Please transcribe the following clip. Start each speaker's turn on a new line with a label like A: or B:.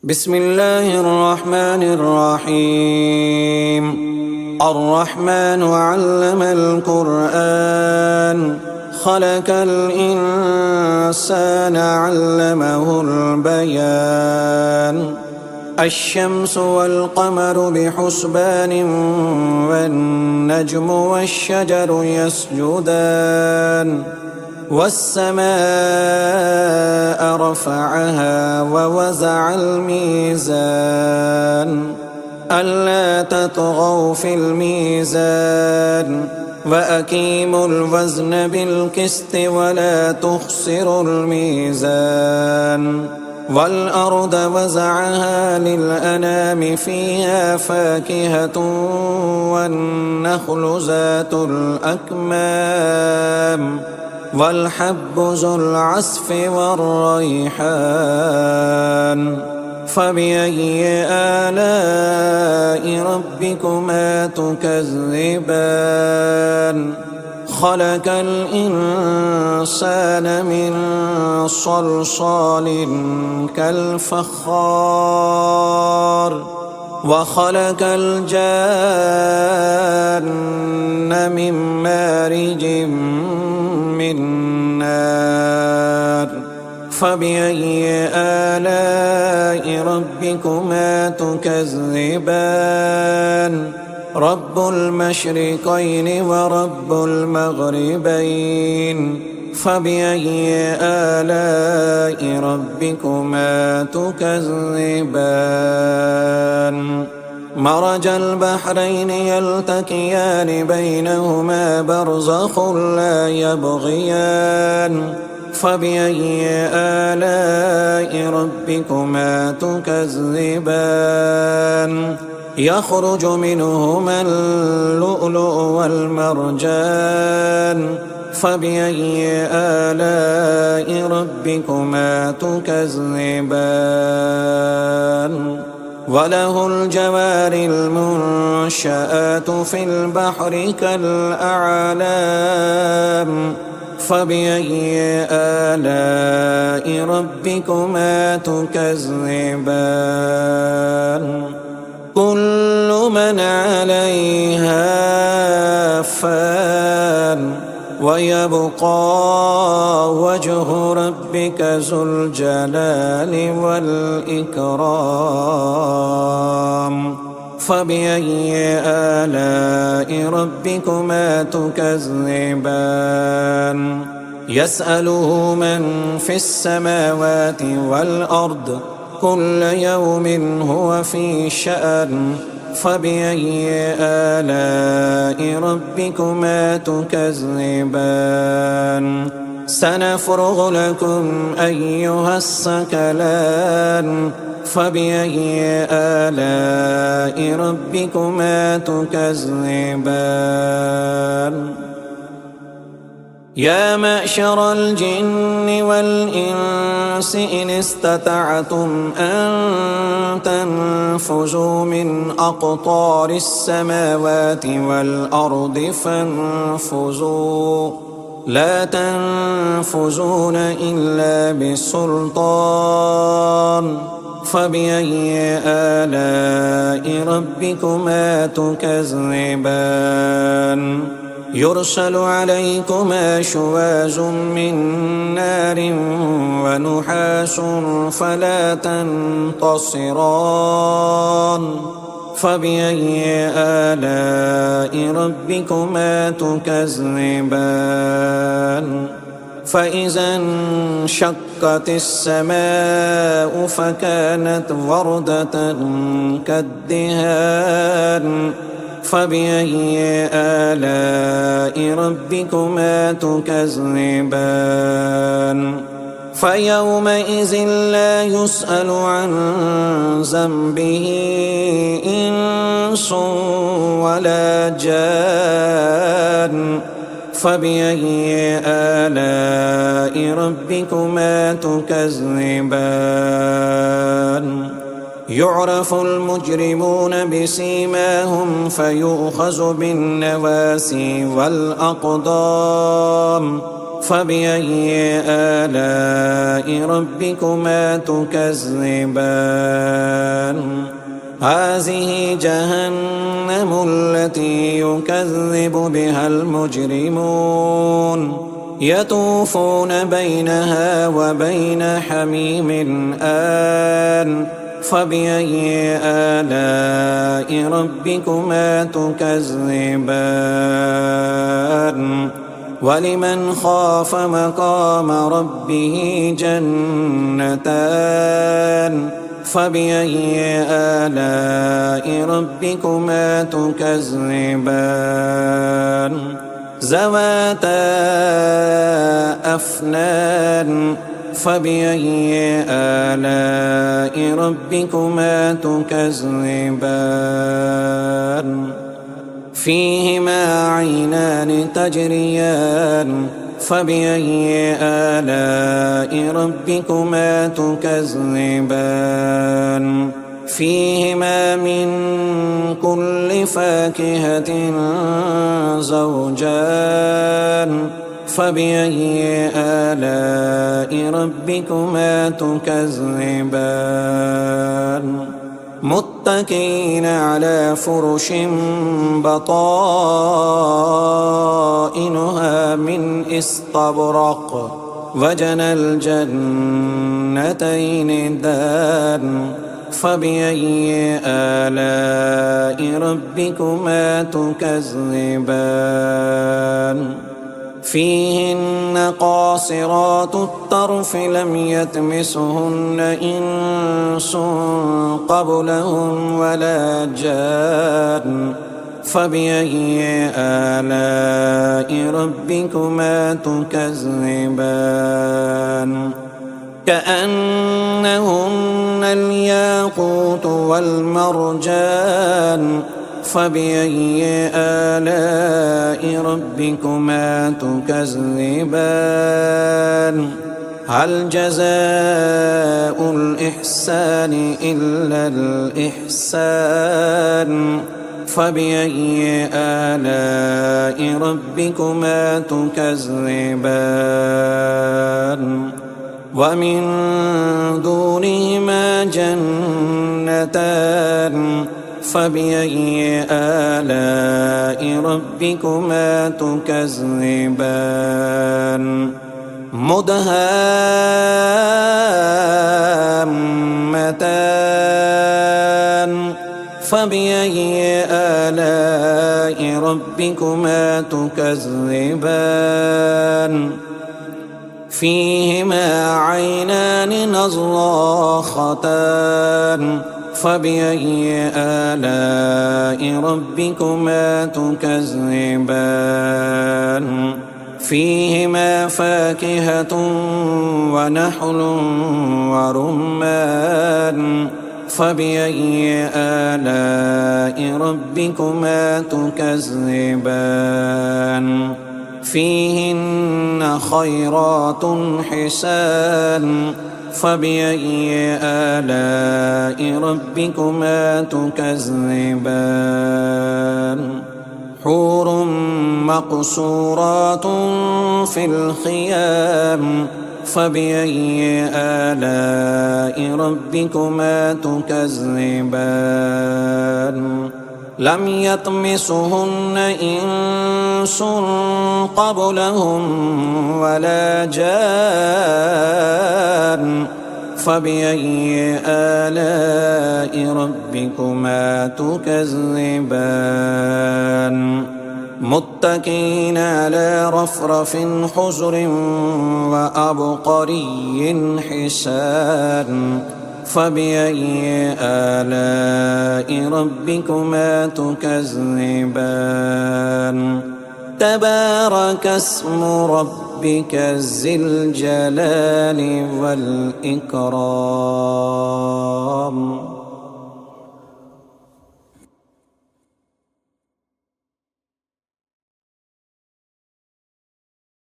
A: بسم الله الرحمن الرحيم. الرحمن علم القرآن خلق الإنسان علمه البيان. الشمس والقمر بحسبان والنجم والشجر يسجدان والسماء رفعها ووزع الميزان ألا تطغوا في الميزان وأقيموا الوزن بالقسط ولا تخسروا الميزان. والأرض وزعها للأنام فيها فاكهة والنخل ذات الأكمام والحب ذو العصف والريحان. فبأي آلاء ربكما تكذبان؟ خلق الإنسان من صلصال كالفخار وخلق الجان من مارج من نار. فبأي آلاء ربكما تكذبان؟ رب المشرقين ورب المغربين. فبأي آلاء ربكما تكذبان؟ مرج البحرين يلتقيان بينهما برزخ لا يبغيان. فبأي آلاء ربكما تكذبان؟ يخرج منهما اللؤلؤ والمرجان. فبأي آلاء ربكما تكذبان؟ وله الجوار المنشآت في البحر كالأعلام. فبأي آلاء ربكما تكذبان؟ كل من عليها فان ويبقى وجه ربك ذو الجلال والإكرام. فبأي آلاء ربكما تكذبان؟ يسأله من في السماوات والأرض كل يوم هو في شأن. فبأي آلاء ربكما تكذبان؟ سنفرغ لكم أيها الثقلان. فبأي آلاء ربكما تكذبان؟ يا معشر الجن والإنس إن استطعتم أن تنفذوا من أقطار السماوات والأرض فانفذوا لا تنفذون إلا بسلطان. فبأي آلاء ربكما تكذبان؟ يرسل عليكما شواظ من نار ونحاس فلا تنتصران. فبأي آلاء ربكما تكذبان؟ فإذا انشقت السماء فكانت وردة كالدهان. فبأي آلاء ربكما تكذبان؟ فيومئذ لا يسأل عن ذنبه إنس ولا جان. فبأي آلاء ربكما تكذبان؟ يعرف المجرمون بسيماهم فيؤخذ بالنواسي والأقدام. فبأي آلاء ربكما تكذبان هذه جهنم التي يكذب بها المجرمون يطوفون بينها وبين حميم آن فبأي آلاء ربكما تكذبان ولمن خاف مقام ربه جنتان فبأي آلاء ربكما تكذبان ذواتا أفنان فبأي آلاء ربكما تكذبان فيهما عينان تجريان فبأي آلاء ربكما تكذبان فيهما من كل فاكهة زوجان فبأي آلاء ربكما تكذبان متكئين على فرش بطائنها من استبرق وجنى الجنتين دان فبأي آلاء ربكما تكذبان فيهن قاصرات الطرف لم يطمثهن إنس قبلهم ولا جان فبأي آلاء ربكما تكذبان كأنهن الياقوت والمرجان فبأي آلاء ربكما تكذبان هل جزاء الإحسان إلا الإحسان فبأي آلاء ربكما تكذبان ومن دونهما جنتان فبأي آلاء ربكما تكذبان مدهامتان فبأي آلاء ربكما تكذبان فيهما عينان نضاختان فبأي آلاء ربكما تكذبان فيهما فاكهة ونحل ورمان فبأي آلاء ربكما تكذبان فيهن خيرات حسان فبأي آلاء ربكما تكذبان حور مقصورات في الخيام فبأي آلاء ربكما تكذبان لم يطمثهن إنس قبلهم ولا جان فبأي آلاء ربكما تكذبان متكئين على رفرف خضر وعبقري حسان فبأي آلاء ربكما تكذبان تبارك اسم ربك ذي الجلال والإكرام